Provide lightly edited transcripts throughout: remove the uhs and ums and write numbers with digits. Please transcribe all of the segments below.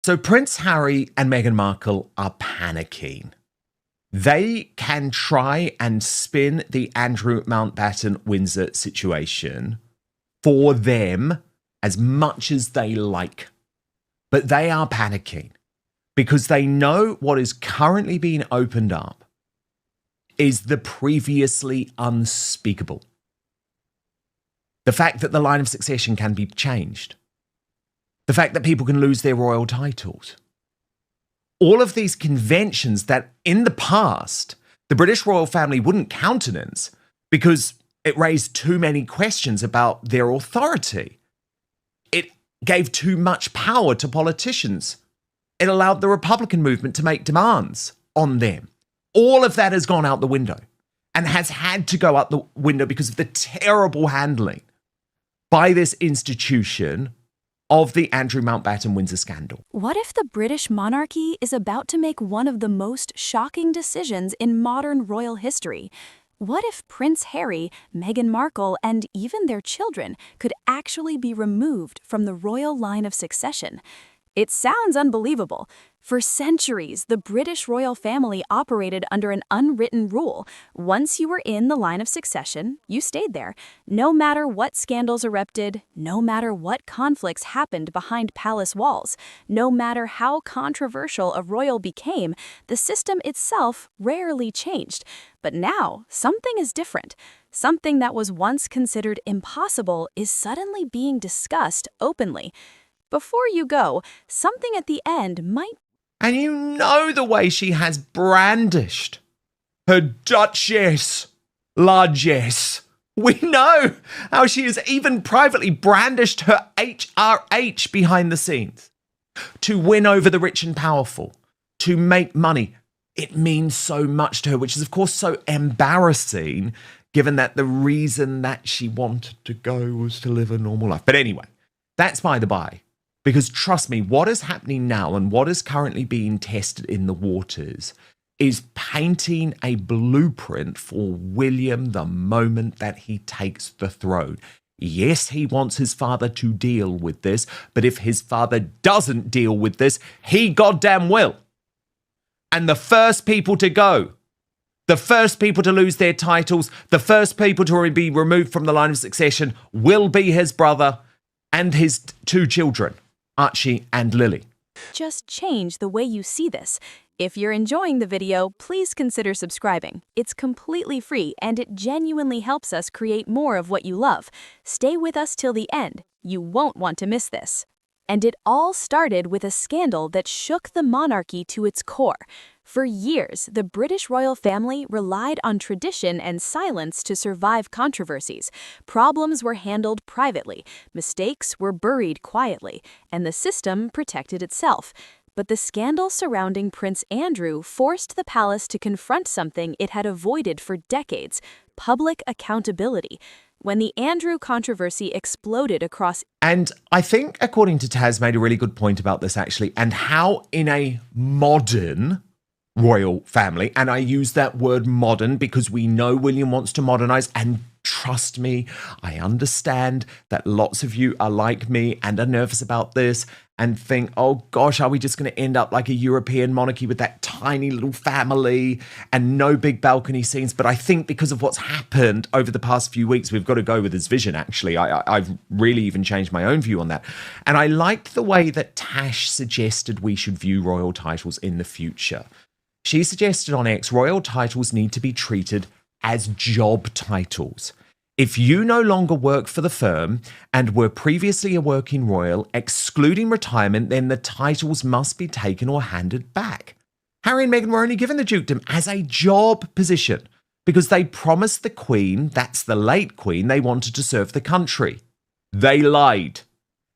So Prince Harry and Meghan Markle are panicking. They can try and spin the Andrew Mountbatten Windsor situation for them as much as they like. But they are panicking because they know what is currently being opened up is the previously unspeakable. The fact that the line of succession can be changed. The fact that people can lose their royal titles. All of these conventions that in the past, the British royal family wouldn't countenance because it raised too many questions about their authority. It gave too much power to politicians. It allowed the Republican movement to make demands on them. All of that has gone out the window and has had to go out the window because of the terrible handling by this institution of the Andrew Mountbatten Windsor scandal. What if the British monarchy is about to make one of the most shocking decisions in modern royal history? What if Prince Harry, Meghan Markle, and even their children could actually be removed from the royal line of succession? It sounds unbelievable. For centuries, the British royal family operated under an unwritten rule. Once you were in the line of succession, you stayed there. No matter what scandals erupted, no matter what conflicts happened behind palace walls, no matter how controversial a royal became, the system itself rarely changed. But now, something is different. Something that was once considered impossible is suddenly being discussed openly. Before you go, something at the end might... And you know the way she has brandished her Duchess largesse. We know how she has even privately brandished her HRH behind the scenes to win over the rich and powerful, to make money. It means so much to her, which is, of course, so embarrassing, given that the reason that she wanted to go was to live a normal life. But anyway, that's by the by. Because trust me, what is happening now and what is currently being tested in the waters is painting a blueprint for William the moment that he takes the throne. Yes, he wants his father to deal with this, but if his father doesn't deal with this, he goddamn will. And the first people to go, the first people to lose their titles, the first people to be removed from the line of succession will be his brother and his two children, Archie and Lily. Just change the way you see this. If you're enjoying the video, please consider subscribing. It's completely free and it genuinely helps us create more of what you love. Stay with us till the end. You won't want to miss this. And it all started with a scandal that shook the monarchy to its core. For years, the British royal family relied on tradition and silence to survive controversies. Problems were handled privately, mistakes were buried quietly, and the system protected itself. But the scandal surrounding Prince Andrew forced the palace to confront something it had avoided for decades: public accountability. When the Andrew controversy exploded across... And I think, according to Taz, made a really good point about this, actually, and how in a modern royal family, and I use that word modern because we know William wants to modernize, and trust me, I understand that lots of you are like me and are nervous about this and think, oh gosh, are we just going to end up like a European monarchy with that tiny little family and no big balcony scenes? But I think because of what's happened over the past few weeks, we've got to go with his vision, actually. I've really even changed my own view on that. And I liked the way that Tash suggested we should view royal titles in the future. She suggested on X, royal titles need to be treated as job titles. If you no longer work for the firm and were previously a working royal, excluding retirement, then the titles must be taken or handed back. Harry and Meghan were only given the dukedom as a job position because they promised the Queen, that's the late Queen, they wanted to serve the country. They lied.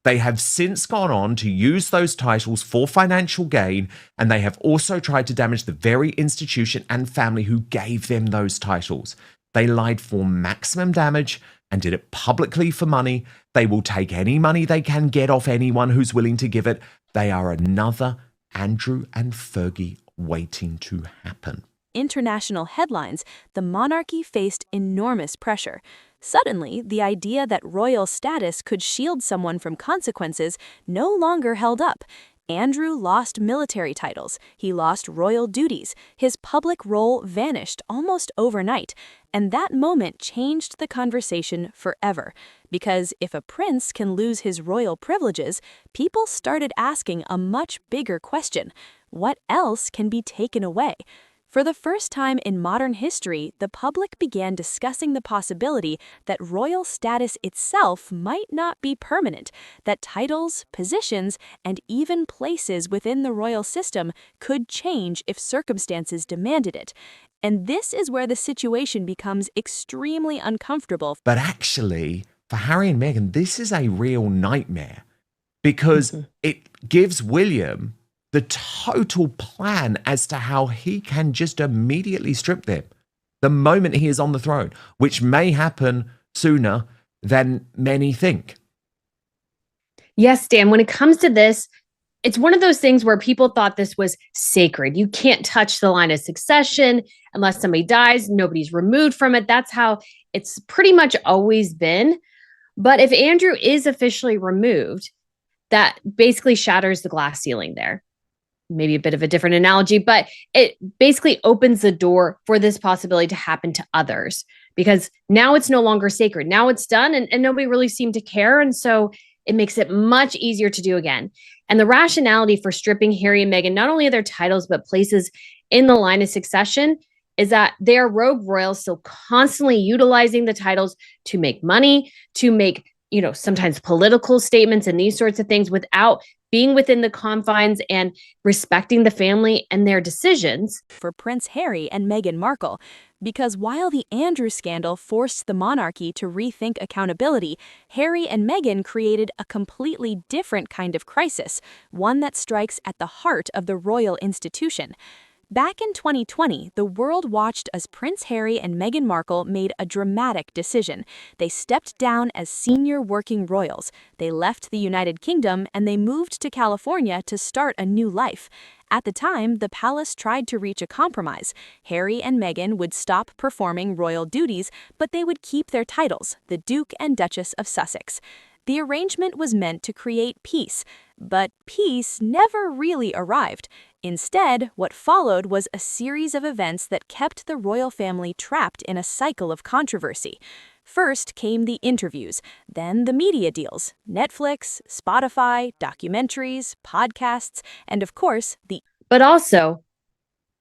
They have since gone on to use those titles for financial gain, and they have also tried to damage the very institution and family who gave them those titles. They lied for maximum damage and did it publicly for money. They will take any money they can get off anyone who's willing to give it. They are another Andrew and Fergie waiting to happen. International headlines, the monarchy faced enormous pressure. Suddenly, the idea that royal status could shield someone from consequences no longer held up. Andrew lost military titles, he lost royal duties, his public role vanished almost overnight, and that moment changed the conversation forever. Because if a prince can lose his royal privileges, people started asking a much bigger question: what else can be taken away? For the first time in modern history, the public began discussing the possibility that royal status itself might not be permanent, that titles, positions, and even places within the royal system could change if circumstances demanded it. And this is where the situation becomes extremely uncomfortable. But actually, for Harry and Meghan, this is a real nightmare because it gives William the total plan as to how he can just immediately strip them the moment he is on the throne, which may happen sooner than many think. Yes, Dan, when it comes to this, it's one of those things where people thought this was sacred. You can't touch the line of succession unless somebody dies. Nobody's removed from it. That's how it's pretty much always been. But if Andrew is officially removed, that basically shatters the glass ceiling there. Maybe a bit of a different analogy, but it basically opens the door for this possibility to happen to others, because now it's no longer sacred. Now it's done, and nobody really seemed to care. And so it makes it much easier to do again. And the rationality for stripping Harry and Meghan, not only of their titles, but places in the line of succession, is that they are rogue royals, still constantly utilizing the titles to make money, to make, sometimes political statements and these sorts of things without being within the confines and respecting the family and their decisions. For Prince Harry and Meghan Markle, because while the Andrew scandal forced the monarchy to rethink accountability, Harry and Meghan created a completely different kind of crisis, one that strikes at the heart of the royal institution. Back in 2020, the world watched as Prince Harry and Meghan Markle made a dramatic decision. They stepped down as senior working royals. They left the United Kingdom and they moved to California to start a new life. At the time, the palace tried to reach a compromise. Harry and Meghan would stop performing royal duties, but they would keep their titles, the Duke and Duchess of Sussex. The arrangement was meant to create peace, but peace never really arrived. Instead, what followed was a series of events that kept the royal family trapped in a cycle of controversy. First came the interviews, then the media deals, Netflix, Spotify, documentaries, podcasts, and of course, But also,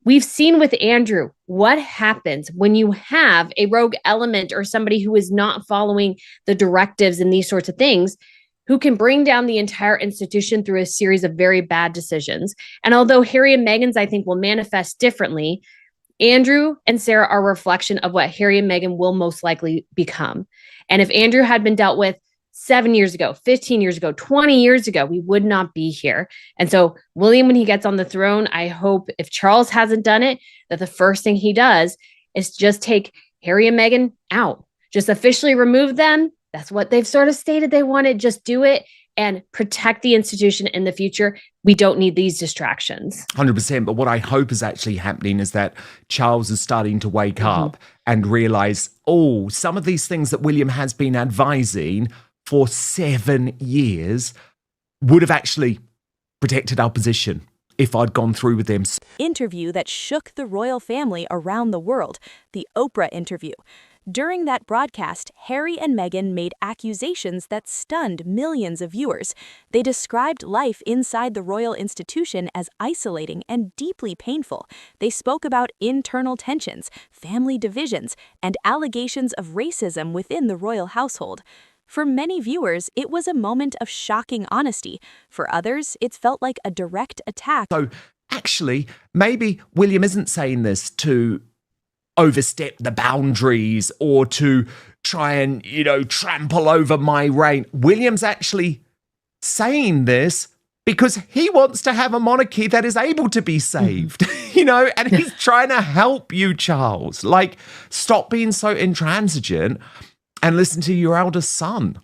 we've seen with Andrew what happens when you have a rogue element or somebody who is not following the directives and these sorts of things, who can bring down the entire institution through a series of very bad decisions. And although Harry and Meghan's, I think, will manifest differently, Andrew and Sarah are a reflection of what Harry and Meghan will most likely become. And if Andrew had been dealt with 7 years ago, 15 years ago, 20 years ago, we would not be here. And so William, when he gets on the throne, I hope, if Charles hasn't done it, that the first thing he does is just take Harry and Meghan out, just officially remove them. That's what they've sort of stated they wanted. Just do it and protect the institution in the future. We don't need these distractions. 100%. But what I hope is actually happening is that Charles is starting to wake up and realize, some of these things that William has been advising for 7 years would have actually protected our position if I'd gone through with them. interview that shook the royal family around the world, the Oprah interview. During that broadcast, Harry and Meghan made accusations that stunned millions of viewers. They described life inside the royal institution as isolating and deeply painful. They spoke about internal tensions, family divisions, and allegations of racism within the royal household. For many viewers, it was a moment of shocking honesty. For others, it felt like a direct attack. So actually, maybe William isn't saying this to overstep the boundaries or to try and, trample over my reign. William's actually saying this because he wants to have a monarchy that is able to be saved, and he's trying to help you, Charles. Stop being so intransigent and listen to your eldest son.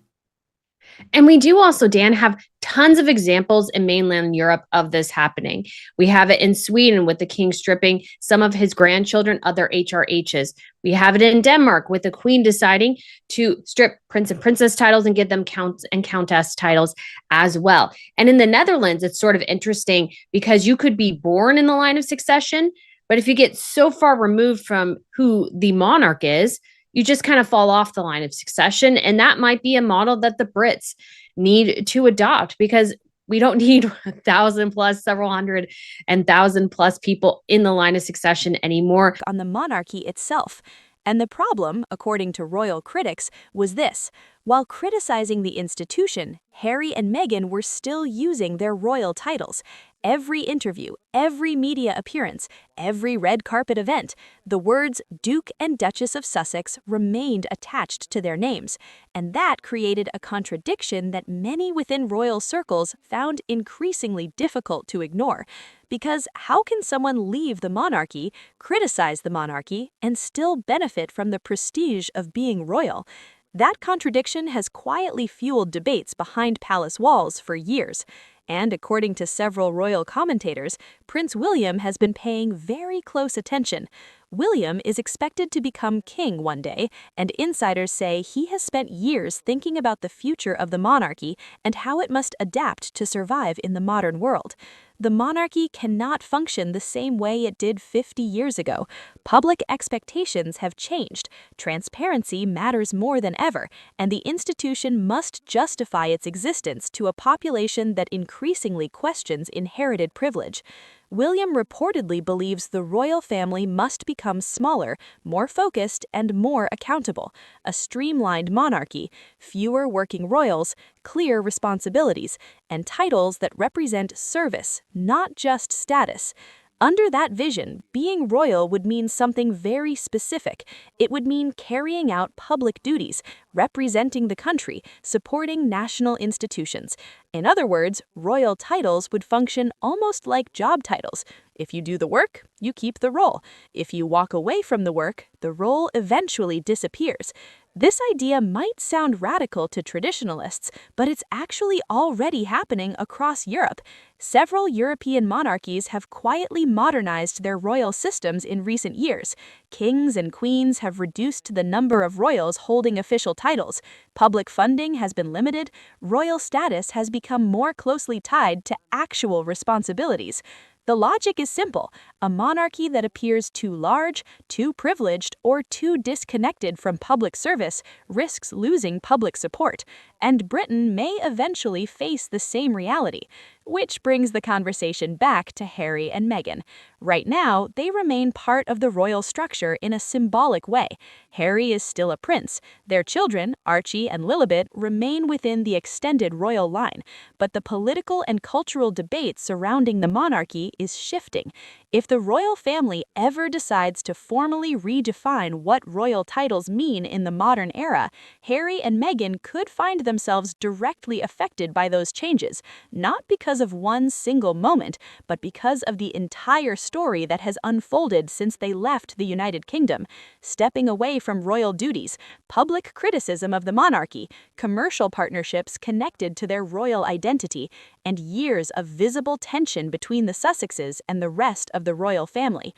And we do also, Dan, have tons of examples in mainland Europe of this happening. We have it in Sweden with the king stripping some of his grandchildren other HRHs. We have it in Denmark with the queen deciding to strip prince and princess titles and give them count and countess titles as well. And in the Netherlands, it's sort of interesting because you could be born in the line of succession, but if you get so far removed from who the monarch is, you just kind of fall off the line of succession. And that might be a model that the Brits need to adopt because we don't need 1,000 plus, several hundred and thousand plus people in the line of succession anymore. On the monarchy itself. And the problem, according to royal critics, was this. While criticizing the institution, Harry and Meghan were still using their royal titles. Every interview, every media appearance, every red carpet event, the words Duke and Duchess of Sussex remained attached to their names, and that created a contradiction that many within royal circles found increasingly difficult to ignore. Because how can someone leave the monarchy, criticize the monarchy, and still benefit from the prestige of being royal? That contradiction has quietly fueled debates behind palace walls for years. And according to several royal commentators, Prince William has been paying very close attention. William is expected to become king one day, and insiders say he has spent years thinking about the future of the monarchy and how it must adapt to survive in the modern world. The monarchy cannot function the same way it did 50 years ago. Public expectations have changed. Transparency matters more than ever, and the institution must justify its existence to a population that increasingly questions inherited privilege. William reportedly believes the royal family must become smaller, more focused, and more accountable. A streamlined monarchy, fewer working royals, clear responsibilities, and titles that represent service, not just status. Under that vision, being royal would mean something very specific. It would mean carrying out public duties, representing the country, supporting national institutions. In other words, royal titles would function almost like job titles. If you do the work, you keep the role. If you walk away from the work, the role eventually disappears. This idea might sound radical to traditionalists, but it's actually already happening across Europe. Several European monarchies have quietly modernized their royal systems in recent years. Kings and queens have reduced the number of royals holding official titles. Public funding has been limited. Royal status has become more closely tied to actual responsibilities. The logic is simple. A monarchy that appears too large, too privileged, or too disconnected from public service risks losing public support, and Britain may eventually face the same reality. Which brings the conversation back to Harry and Meghan. Right now, they remain part of the royal structure in a symbolic way. Harry is still a prince. Their children, Archie and Lilibet, remain within the extended royal line. But the political and cultural debate surrounding the monarchy is shifting. If the royal family ever decides to formally redefine what royal titles mean in the modern era, Harry and Meghan could find themselves directly affected by those changes, not because of one single moment, but because of the entire story that has unfolded since they left the United Kingdom. Stepping away from royal duties, public criticism of the monarchy, commercial partnerships connected to their royal identity, and years of visible tension between the Sussexes and the rest of the royal family.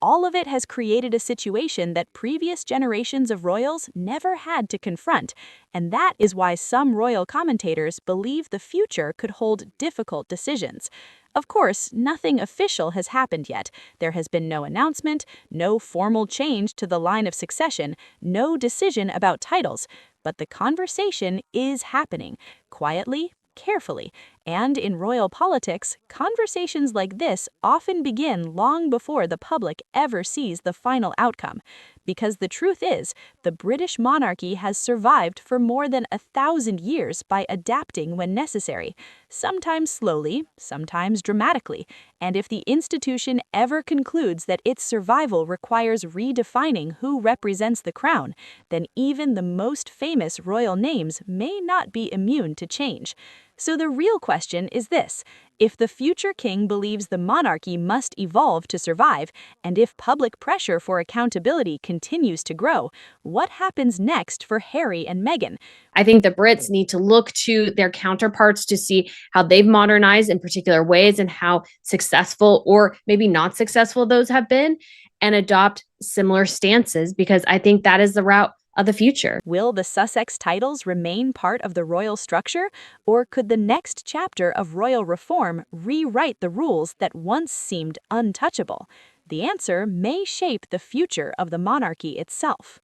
All of it has created a situation that previous generations of royals never had to confront, and that is why some royal commentators believe the future could hold difficult decisions. Of course, nothing official has happened yet. There has been no announcement, no formal change to the line of succession, no decision about titles, but the conversation is happening, quietly, carefully, and in royal politics, conversations like this often begin long before the public ever sees the final outcome. Because the truth is, the British monarchy has survived for more than 1,000 years by adapting when necessary, sometimes slowly, sometimes dramatically, and if the institution ever concludes that its survival requires redefining who represents the crown, then even the most famous royal names may not be immune to change. So the real question is this: if the future king believes the monarchy must evolve to survive, and if public pressure for accountability continues to grow, what happens next for Harry and Meghan? I think the Brits need to look to their counterparts to see how they've modernized in particular ways and how successful or maybe not successful those have been, and adopt similar stances, because I think that is the route of the future. Will the Sussex titles remain part of the royal structure, or could the next chapter of royal reform rewrite the rules that once seemed untouchable? The answer may shape the future of the monarchy itself.